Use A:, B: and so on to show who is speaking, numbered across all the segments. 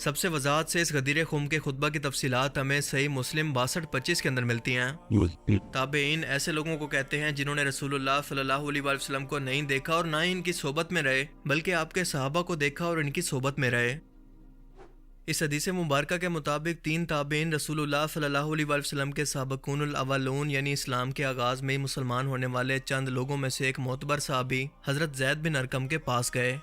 A: سب سے وضاحت سے اس غدیر خم کے خطبہ کی تفصیلات ہمیں صحیح مسلم 62-25 کے اندر ملتی ہیں۔ تابعین ایسے لوگوں کو کہتے ہیں جنہوں نے رسول اللہ صلی اللہ علیہ وآلہ وسلم کو نہیں دیکھا اور نہ ہی ان کی صحبت میں رہے، بلکہ آپ کے صحابہ کو دیکھا اور ان کی صحبت میں رہے۔ اس حدیث مبارکہ کے مطابق 3 تابعین رسول اللہ صلی اللہ علیہ وآلہ وسلم کے سابقون الاولون یعنی اسلام کے آغاز میں ہی مسلمان ہونے والے چند لوگوں میں سے ایک معتبر صحابی حضرت زید بن ارقم کے پاس گئے۔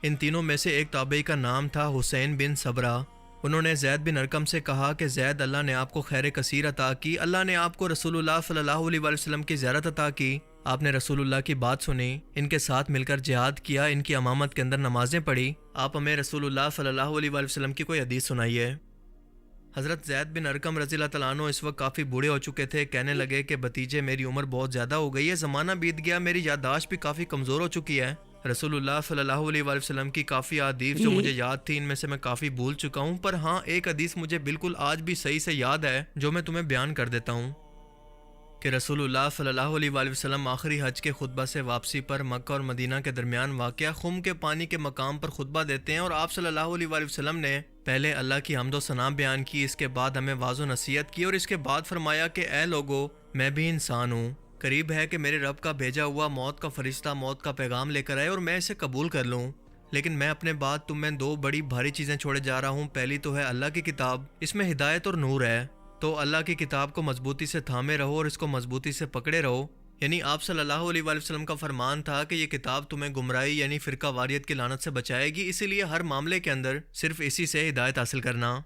A: ان تینوں میں سے ایک تابعی کا نام تھا حسین بن صبرہ۔ انہوں نے زید بن ارقم سے کہا کہ زید، اللہ نے آپ کو خیر کثیر عطا کی، اللہ نے آپ کو رسول اللہ صلی اللہ علیہ وآلہ وسلم کی زیارت عطا کی، آپ نے رسول اللہ کی بات سنی، ان کے ساتھ مل کر جہاد کیا، ان کی امامت کے اندر نمازیں پڑھی، آپ ہمیں رسول اللہ صلی اللہ علیہ وآلہ وسلم کی کوئی حدیث سنائیے۔ حضرت زید بن ارقم رضی اللہ تعالیٰ عنہ اس وقت کافی بوڑھے ہو چکے تھے، کہنے لگے کہ بھتیجے میری عمر بہت زیادہ ہو گئی ہے، زمانہ بیت گیا، میری یادداشت بھی کافی کمزور ہو چکی ہے، رسول اللہ صلی اللہ علیہ وآلہ وسلم کی کافی احادیث جو مجھے یاد تھی ان میں سے میں کافی بھول چکا ہوں، پر ہاں ایک حدیث مجھے بالکل آج بھی صحیح سے یاد ہے جو میں تمہیں بیان کر دیتا ہوں کہ رسول اللہ صلی اللہ علیہ وآلہ وسلم آخری حج کے خطبہ سے واپسی پر مکہ اور مدینہ کے درمیان واقع خم کے پانی کے مقام پر خطبہ دیتے ہیں، اور آپ صلی اللہ علیہ وآلہ وسلم نے پہلے اللہ کی حمد و ثنا بیان کی، اس کے بعد ہمیں واعظ و نصیحت کی، اور اس کے بعد فرمایا کہ اے لوگو، میں بھی انسان ہوں، قریب ہے کہ میرے رب کا بھیجا ہوا موت کا فرشتہ موت کا پیغام لے کر آئے اور میں اسے قبول کر لوں، لیکن میں اپنے بعد تم میں 2 بڑی بھاری چیزیں چھوڑے جا رہا ہوں۔ پہلی تو ہے اللہ کی کتاب، اس میں ہدایت اور نور ہے، تو اللہ کی کتاب کو مضبوطی سے تھامے رہو اور اس کو مضبوطی سے پکڑے رہو، یعنی آپ صلی اللہ علیہ وآلہ وسلم کا فرمان تھا کہ یہ کتاب تمہیں گمراہی یعنی فرقہ واریت کی لعنت سے بچائے گی، اسی لیے ہر معاملے کے اندر صرف اسی سے ہدایت حاصل کرنا۔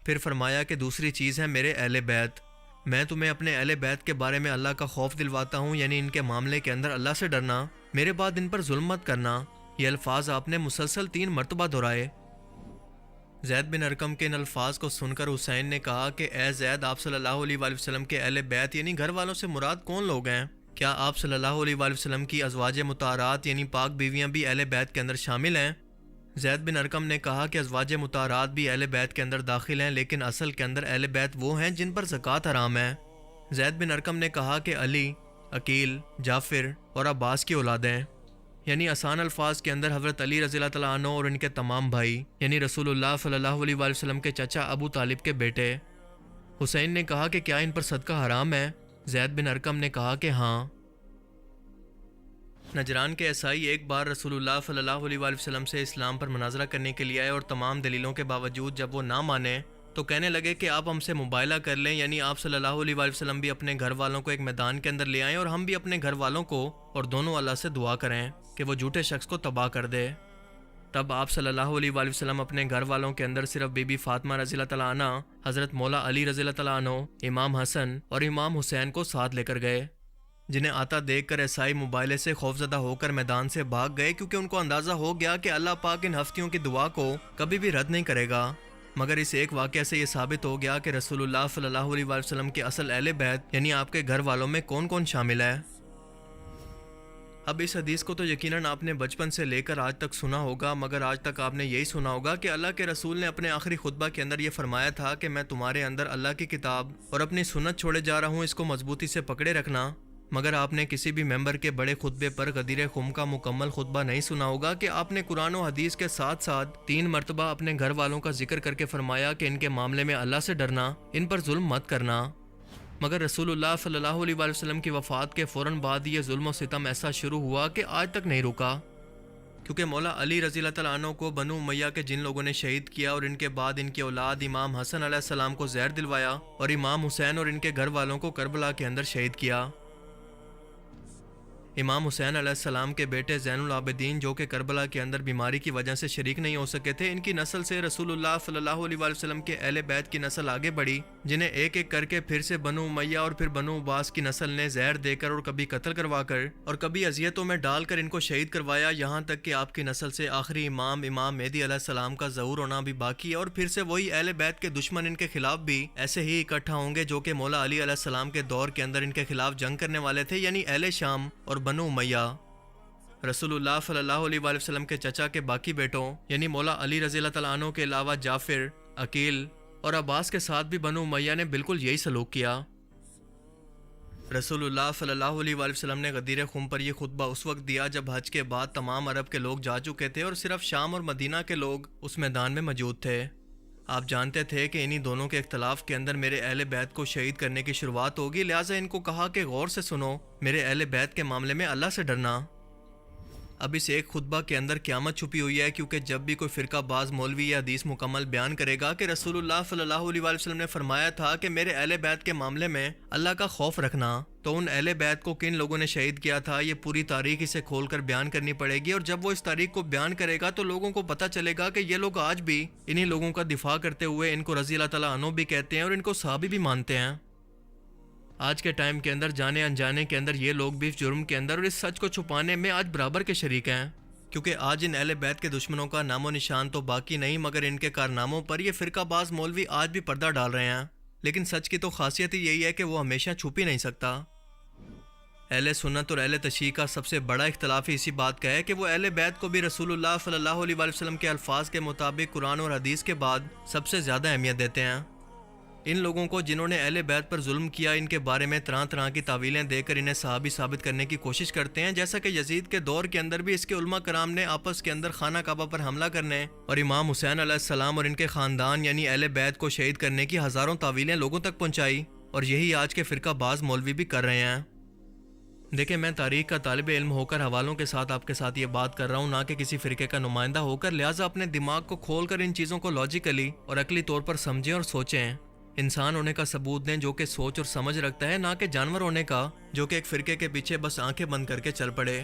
A: پھر فرمایا کہ دوسری چیز ہے میرے اہل بیت، میں تمہیں اپنے اہل بیت کے بارے میں اللہ کا خوف دلواتا ہوں، یعنی ان کے معاملے کے اندر اللہ سے ڈرنا، میرے بعد ان پر ظلم مت کرنا۔ یہ الفاظ آپ نے مسلسل 3 مرتبہ دہرائے۔ زید بن ارقم کے ان الفاظ کو سن کر حسین نے کہا کہ اے زید، آپ صلی اللہ علیہ وآلہ وسلم کے اہل بیت یعنی گھر والوں سے مراد کون لوگ ہیں؟ کیا آپ صلی اللہ علیہ وآلہ وسلم کی ازواج مطہرات یعنی پاک بیویاں بھی اہل بیت کے اندر شامل ہیں؟ زید بن ارقم نے کہا کہ ازواج مطہرات بھی اہل بیت کے اندر داخل ہیں، لیکن اصل کے اندر اہل بیت وہ ہیں جن پر زکوٰۃ حرام ہے۔ زید بن ارقم نے کہا کہ علی، عقیل، جعفر اور عباس کی اولادیں، یعنی آسان الفاظ کے اندر حضرت علی رضی اللہ تعالیٰ عنہ اور ان کے تمام بھائی، یعنی رسول اللہ صلی اللہ علیہ وآلہ وسلم کے چچا ابو طالب کے بیٹے۔ حسین نے کہا کہ کیا ان پر صدقہ حرام ہے؟ زید بن ارقم نے کہا کہ ہاں۔ نجران کے عیسائی ایک بار رسول اللہ صلی اللہ علیہ وآلہ وسلم سے اسلام پر مناظرہ کرنے کے لیے آئے، اور تمام دلیلوں کے باوجود جب وہ نہ مانے تو کہنے لگے کہ آپ ہم سے مباہلہ کر لیں، یعنی آپ صلی اللہ علیہ وآلہ وسلم بھی اپنے گھر والوں کو ایک میدان کے اندر لے آئیں اور ہم بھی اپنے گھر والوں کو، اور دونوں اللہ سے دعا کریں کہ وہ جھوٹے شخص کو تباہ کر دے۔ تب آپ صلی اللہ علیہ وآلہ وسلم اپنے گھر والوں کے اندر صرف بی بی فاطمہ رضی اللہ تعالیٰ عنہ، حضرت مولا علی رضی اللہ تعالیٰ عنہ، امام حسن اور امام حسین کو ساتھ لے کر گئے، جنہیں آتا دیکھ کر عیسائی مباہلے سے خوفزدہ ہو کر میدان سے بھاگ گئے، کیونکہ ان کو اندازہ ہو گیا کہ اللہ پاک ان ہفتیوں کی دعا کو کبھی بھی رد نہیں کرے گا۔ مگر اس ایک واقعہ سے یہ ثابت ہو گیا کہ رسول اللہ صلی اللہ علیہ وآلہ وسلم کے اصل اہل بیت یعنی آپ کے گھر والوں میں کون کون شامل ہے۔ اب اس حدیث کو تو یقیناً آپ نے بچپن سے لے کر آج تک سنا ہوگا، مگر آج تک آپ نے یہی سنا ہوگا کہ اللہ کے رسول نے اپنے آخری خطبہ کے اندر یہ فرمایا تھا کہ میں تمہارے اندر اللہ کی کتاب اور اپنی سنت چھوڑے جا رہا ہوں، اس کو مضبوطی سے پکڑے رکھنا۔ مگر آپ نے کسی بھی ممبر کے بڑے خطبے پر غدیر خم کا مکمل خطبہ نہیں سنا ہوگا کہ آپ نے قرآن و حدیث کے ساتھ ساتھ 3 مرتبہ اپنے گھر والوں کا ذکر کر کے فرمایا کہ ان کے معاملے میں اللہ سے ڈرنا، ان پر ظلم مت کرنا۔ مگر رسول اللہ صلی اللہ علیہ وآلہ وسلم کی وفات کے فوراً بعد یہ ظلم و ستم ایسا شروع ہوا کہ آج تک نہیں رکا، کیونکہ مولا علی رضی اللہ تعالیٰ عنہ کو بنو امیہ کے جن لوگوں نے شہید کیا اور ان کے بعد ان کی اولاد امام حسن علیہ السلام کو زہر دلوایا اور امام حسین اور ان کے گھر والوں کو کربلا کے اندر شہید کیا۔ امام حسین علیہ السلام کے بیٹے زین العابدین جو کہ کربلا کے اندر بیماری کی وجہ سے شریک نہیں ہو سکے تھے، ان کی نسل سے رسول اللہ صلی اللہ علیہ وآلہ وسلم کے اہل بیت کی نسل آگے بڑھی، جنہیں ایک ایک کر کے پھر سے بنو امیہ اور پھر بنو عباس کی نسل نے زہر دے کر اور کبھی قتل کروا کر اور کبھی اذیتوں میں ڈال کر ان کو شہید کروایا، یہاں تک کہ آپ کی نسل سے آخری امام مہدی علیہ السلام کا ظہور ہونا بھی باقی ہے، اور پھر سے وہی اہل بیت کے دشمن ان کے خلاف بھی ایسے ہی اکٹھا ہوں گے جو کہ مولا علی علیہ السلام کے دور کے اندر ان کے خلاف جنگ کرنے والے تھے، یعنی اہل شام اور بنو امیہ۔ رسول اللہ صلی اللہ علیہ وآلہ وسلم کے چچا کے باقی بیٹوں یعنی مولا علی رضی اللہ تعالیٰ عنہ کے علاوہ جعفر، عقیل اور عباس کے ساتھ بھی بنو امیہ نے بالکل یہی سلوک کیا۔ رسول اللہ صلی اللہ علیہ وآلہ وسلم نے غدیر خم پر یہ خطبہ اس وقت دیا جب حج کے بعد تمام عرب کے لوگ جا چکے تھے اور صرف شام اور مدینہ کے لوگ اس میدان میں موجود تھے۔ آپ جانتے تھے کہ انہی دونوں کے اختلاف کے اندر میرے اہل بیت کو شہید کرنے کی شروعات ہوگی، لہٰذا ان کو کہا کہ غور سے سنو، میرے اہل بیت کے معاملے میں اللہ سے ڈرنا۔ اب اس ایک خطبہ کے اندر قیامت چھپی ہوئی ہے، کیونکہ جب بھی کوئی فرقہ باز مولوی یہ حدیث مکمل بیان کرے گا کہ رسول اللہ صلی اللہ علیہ وآلہ وسلم نے فرمایا تھا کہ میرے اہل بیت کے معاملے میں اللہ کا خوف رکھنا، تو ان اہل بیت کو کن لوگوں نے شہید کیا تھا یہ پوری تاریخ اسے کھول کر بیان کرنی پڑے گی، اور جب وہ اس تاریخ کو بیان کرے گا تو لوگوں کو پتہ چلے گا کہ یہ لوگ آج بھی انہی لوگوں کا دفاع کرتے ہوئے ان کو رضی اللہ تعالیٰ عنہ بھی کہتے ہیں اور ان کو صحابی بھی مانتے ہیں۔ آج کے ٹائم کے اندر جانے انجانے کے اندر یہ لوگ بھی اس جرم کے اندر اور اس سچ کو چھپانے میں آج برابر کے شریک ہیں، کیونکہ آج ان اہل بیت کے دشمنوں کا نام و نشان تو باقی نہیں، مگر ان کے کارناموں پر یہ فرقہ باز مولوی آج بھی پردہ ڈال رہے ہیں۔ لیکن سچ کی تو خاصیت ہی یہی ہے کہ وہ ہمیشہ چھپ ہی نہیں سکتا۔ اہل سنت اور اہل تشیع کا سب سے بڑا اختلاف اسی بات کا ہے کہ وہ اہل بیت کو بھی رسول اللہ صلی اللہ علیہ وآلہ وسلم کے الفاظ کے مطابق قرآن اور حدیث کے بعد سب سے زیادہ اہمیت دیتے ہیں۔ ان لوگوں کو جنہوں نے اہل بیت پر ظلم کیا، ان کے بارے میں طرح طرح کی تعویلیں دے کر انہیں صحابی ثابت کرنے کی کوشش کرتے ہیں، جیسا کہ یزید کے دور کے اندر بھی اس کے علماء کرام نے آپس کے اندر خانہ کعبہ پر حملہ کرنے اور امام حسین علیہ السلام اور ان کے خاندان یعنی اہل بیت کو شہید کرنے کی ہزاروں تعویلیں لوگوں تک پہنچائی، اور یہی آج کے فرقہ باز مولوی بھی کر رہے ہیں۔ دیکھیں، میں تاریخ کا طالب علم ہو کر حوالوں کے ساتھ آپ کے ساتھ یہ بات کر رہا ہوں، نہ کہ کسی فرقے کا نمائندہ ہو کر، لہٰذا اپنے دماغ کو کھول کر ان چیزوں کو لاجیکلی اور عقلی طور پر سمجھیں اور سوچیں۔ انسان ہونے کا ثبوت دیں جو کہ سوچ اور سمجھ رکھتا ہے، نہ کہ جانور ہونے کا جو کہ ایک فرقے کے پیچھے بس آنکھیں بند کر کے چل پڑے۔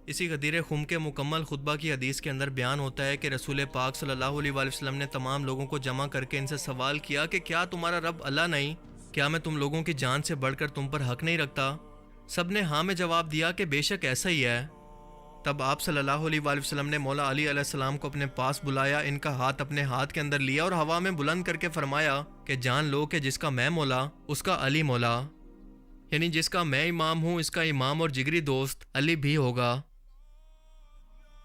A: اسی غدیر خم کے مکمل خطبہ کی حدیث کے اندر بیان ہوتا ہے کہ رسول پاک صلی اللہ علیہ وآلہ وسلم نے تمام لوگوں کو جمع کر کے ان سے سوال کیا کہ کیا تمہارا رب اللہ نہیں؟ کیا میں تم لوگوں کی جان سے بڑھ کر تم پر حق نہیں رکھتا؟ سب نے ہاں میں جواب دیا کہ بے شک ایسا ہی ہے۔ تب آپ صلی اللہ علیہ وآلہ وسلم نے مولا علی علیہ السلام کو اپنے پاس بلایا، ان کا ہاتھ اپنے ہاتھ کے اندر لیا اور ہوا میں بلند کر کے فرمایا کہ جان لو کہ جس کا میں مولا اس کا علی مولا، یعنی جس کا میں امام ہوں اس کا امام اور جگری دوست علی بھی ہوگا۔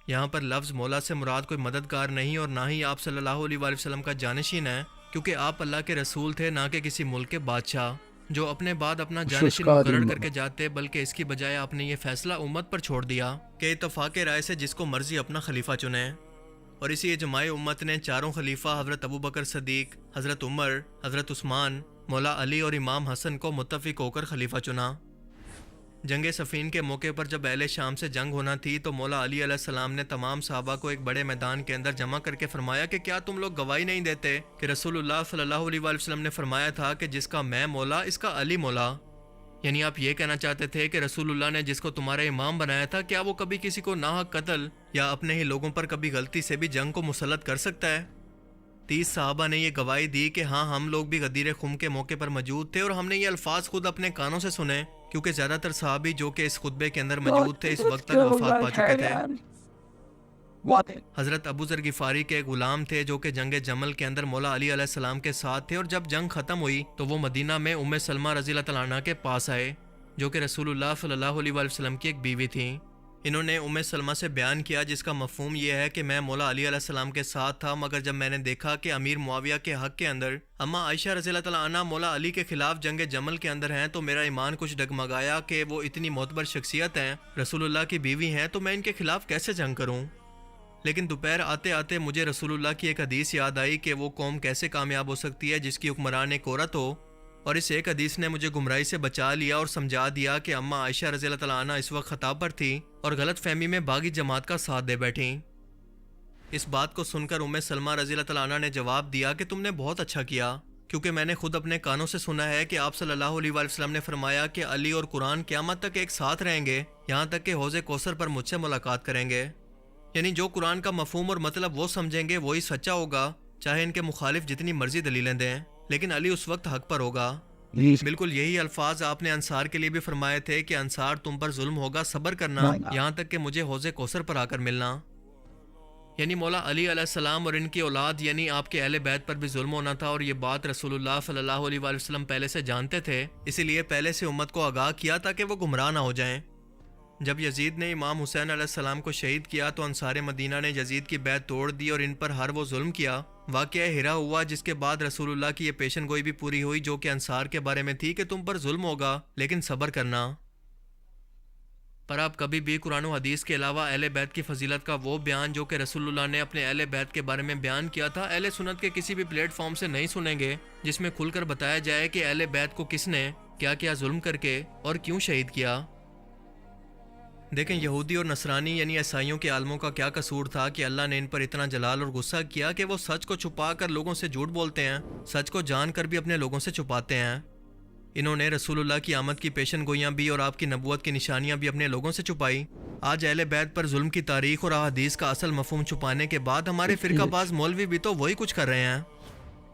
A: یہاں پر لفظ مولا سے مراد کوئی مددگار نہیں اور نہ ہی آپ صلی اللہ علیہ وآلہ وسلم کا جانشین ہے، کیونکہ آپ اللہ کے رسول تھے، نہ کہ کسی ملک کے بادشاہ جو اپنے بعد اپنا جانشین مقرر کر کے جاتے، بلکہ اس کی بجائے آپ نے یہ فیصلہ امت پر چھوڑ دیا کہ اتفاق رائے سے جس کو مرضی اپنا خلیفہ چنے، اور اسی اجماع امت نے چاروں خلیفہ حضرت ابوبکر صدیق، حضرت عمر، حضرت عثمان، مولا علی اور امام حسن کو متفق ہو کر خلیفہ چنا۔ جنگ صفین کے موقع پر جب اہل شام سے جنگ ہونا تھی تو مولا علی علیہ السلام نے تمام صحابہ کو ایک بڑے میدان کے اندر جمع کر کے فرمایا کہ کیا تم لوگ گواہی نہیں دیتے کہ رسول اللہ صلی اللہ علیہ وآلہ وسلم نے فرمایا تھا کہ جس کا میں مولا اس کا علی مولا؟ یعنی آپ یہ کہنا چاہتے تھے کہ رسول اللہ نے جس کو تمہارا امام بنایا تھا، کیا وہ کبھی کسی کو ناحق قتل یا اپنے ہی لوگوں پر کبھی غلطی سے بھی جنگ کو مسلط کر سکتا ہے؟ 30 صحابہ نے یہ گواہی دی کہ ہاں ہم لوگ بھی غدیر خم کے موقع پر موجود تھے اور ہم نے یہ الفاظ خود اپنے کانوں سے سنے، کیونکہ زیادہ تر صحابی جو کہ اس خطبے کے اندر موجود تھے اس وقت تک وفات پا چکے تھے۔ حضرت ابو ذر غفاری کے غلام تھے جو کہ جنگ جمل کے اندر مولا علی علیہ السلام کے ساتھ تھے، اور جب جنگ ختم ہوئی تو وہ مدینہ میں ام سلمہ رضی اللہ تعالیٰ عنہ کے پاس آئے جو کہ رسول اللہ صلی اللہ علیہ وآلہ وسلم کی ایک بیوی تھیں۔ انہوں نے ام سلمہ سے بیان کیا جس کا مفہوم یہ ہے کہ میں مولا علی علیہ السلام کے ساتھ تھا، مگر جب میں نے دیکھا کہ امیر معاویہ کے حق کے اندر اما عائشہ رضی اللہ تعالیٰ عنہ مولا علی کے خلاف جنگ جمل کے اندر ہیں تو میرا ایمان کچھ ڈگمگایا کہ وہ اتنی معتبر شخصیت ہیں، رسول اللہ کی بیوی ہیں، تو میں ان کے خلاف کیسے جنگ کروں؟ لیکن دوپہر آتے آتے مجھے رسول اللہ کی ایک حدیث یاد آئی کہ وہ قوم کیسے کامیاب ہو سکتی ہے جس کی حکمران ایک عورت ہو، اور اس ایک حدیث نے مجھے گمراہی سے بچا لیا اور سمجھا دیا کہ اما عائشہ رضی اللہ تعالیٰ عنہ اس وقت خطا پر تھی اور غلط فہمی میں باغی جماعت کا ساتھ دے بیٹھیں۔ اس بات کو سن کر ام سلمہ رضی اللہ تعالیٰ عنہ نے جواب دیا کہ تم نے بہت اچھا کیا، کیونکہ میں نے خود اپنے کانوں سے سنا ہے کہ آپ صلی اللہ علیہ وآلہ وسلم نے فرمایا کہ علی اور قرآن قیامت تک ایک ساتھ رہیں گے، یہاں تک کہ حوض کوثر پر مجھ سے ملاقات کریں گے۔ یعنی جو قرآن کا مفہوم اور مطلب وہ سمجھیں گے وہی سچا ہوگا، چاہے ان کے مخالف جتنی مرضی دلیلیں دیں، لیکن علی اس وقت حق پر ہوگا۔ بالکل یہی الفاظ آپ نے انصار کے لیے بھی فرمائے تھے کہ انصار تم پر ظلم ہوگا، صبر کرنا یہاں تک کہ مجھے حوض کوثر پر آ کر ملنا۔ یعنی مولا علی علیہ السلام اور ان کی اولاد یعنی آپ کے اہل بیت پر بھی ظلم ہونا تھا، اور یہ بات رسول اللہ صلی اللہ علیہ وآلہ وسلم پہلے سے جانتے تھے، اسی لیے پہلے سے امت کو آگاہ کیا تاکہ وہ گمراہ نہ ہو جائیں۔ جب یزید نے امام حسین علیہ السلام کو شہید کیا تو انصار مدینہ نے یزید کی بیعت توڑ دی اور ان پر ہر وہ ظلم کیا۔ واقعہ ہرا ہوا جس کے بعد رسول اللہ کی یہ پیشن گوئی بھی پوری ہوئی جو کہ انصار کے بارے میں تھی کہ تم پر ظلم ہوگا لیکن صبر کرنا۔ پر آپ کبھی بھی قرآن و حدیث کے علاوہ اہل بیت کی فضیلت کا وہ بیان جو کہ رسول اللہ نے اپنے اہل بیت کے بارے میں بیان کیا تھا اہل سنت کے کسی بھی پلیٹ فارم سے نہیں سنیں گے جس میں کھل کر بتایا جائے کہ اہل بیت کو کس نے کیا کیا ظلم کر کے اور کیوں شہید کیا۔ دیکھیں یہودی اور نصرانی یعنی عیسائیوں کے عالموں کا کیا قصور تھا کہ اللہ نے ان پر اتنا جلال اور غصہ کیا کہ وہ سچ کو چھپا کر لوگوں سے جھوٹ بولتے ہیں، سچ کو جان کر بھی اپنے لوگوں سے چھپاتے ہیں۔ انہوں نے رسول اللہ کی آمد کی پیشن گوئیاں بھی اور آپ کی نبوت کی نشانیاں بھی اپنے لوگوں سے چھپائی۔ آج اہل بیت پر ظلم کی تاریخ اور احادیث کا اصل مفہوم چھپانے کے بعد ہمارے فرقہ باز مولوی بھی تو وہی کچھ کر رہے ہیں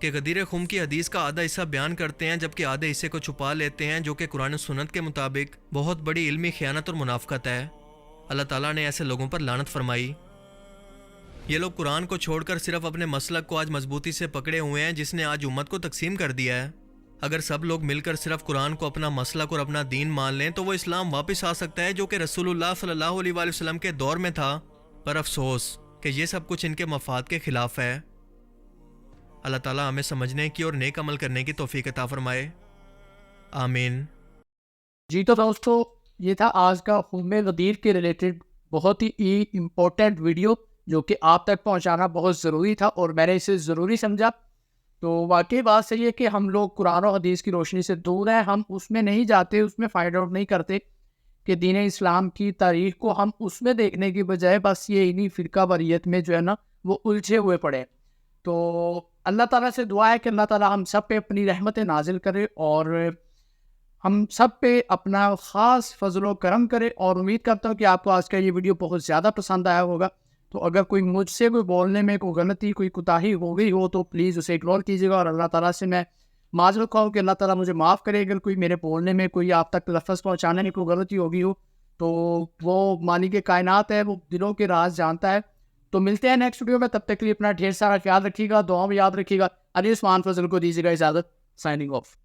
A: کہ غدیر خم کی حدیث کا آدھا حصہ بیان کرتے ہیں جبکہ آدھے حصے کو چھپا لیتے ہیں، جو کہ قرآن و سنت کے مطابق بہت بڑی علمی خیانت اور منافقت ہے۔ اللہ تعالیٰ نے ایسے لوگوں پر لعنت فرمائی۔ یہ لوگ قرآن کو چھوڑ کر صرف اپنے مسلک کو آج مضبوطی سے پکڑے ہوئے ہیں جس نے آج امت کو تقسیم کر دیا ہے۔ اگر سب لوگ مل کر صرف قرآن کو اپنا مسلک اور اپنا دین مان لیں تو وہ اسلام واپس آ سکتا ہے جو کہ رسول اللہ صلی اللہ علیہ وآلہ وسلم کے دور میں تھا، پر افسوس کہ یہ سب کچھ ان کے مفاد کے خلاف ہے۔ اللہ تعالیٰ ہمیں سمجھنے کی اور نیک عمل کرنے کی توفیق عطا فرمائے، آمین۔
B: جی تو دوستو یہ تھا آج کا خم غدیر کے ریلیٹڈ بہت ہی امپورٹنٹ ویڈیو جو کہ آپ تک پہنچانا بہت ضروری تھا اور میں نے اسے ضروری سمجھا۔ تو واقعی بات صحیح ہے کہ ہم لوگ قرآن و حدیث کی روشنی سے دور ہیں، ہم اس میں نہیں جاتے، اس میں فائنڈ آؤٹ نہیں کرتے کہ دین اسلام کی تاریخ کو ہم اس میں دیکھنے کی بجائے بس یہ انہی فرقہ واریت میں جو ہے نا وہ الجھے ہوئے پڑے۔ تو اللہ تعالیٰ سے دعا ہے کہ اللہ تعالیٰ ہم سب پہ اپنی رحمت نازل کرے اور ہم سب پہ اپنا خاص فضل و کرم کرے، اور امید کرتا ہوں کہ آپ کو آج کا یہ ویڈیو بہت زیادہ پسند آیا ہوگا۔ تو اگر کوئی مجھ سے کوئی بولنے میں کوئی غلطی کوئی کوتاہی ہو گئی ہو تو پلیز اسے اگنور کیجیے گا، اور اللہ تعالیٰ سے میں معذرت خواہ ہوں کہ اللہ تعالیٰ مجھے معاف کرے اگر کوئی میرے بولنے میں کوئی آپ تک لفظ پہنچانے میں کوئی غلطی ہوگی ہو، تو وہ مالک کائنات ہے، وہ دلوں کے راز جانتا ہے۔ تو ملتے ہیں نیکسٹ ویڈیو میں، تب تک کے لیے اپنا ڈھیر سارا خیال رکھیے گا، دعاؤں میں یاد رکھیے گا۔ علی عثمان فضل کو دیجیے گا اجازت، سائننگ آف۔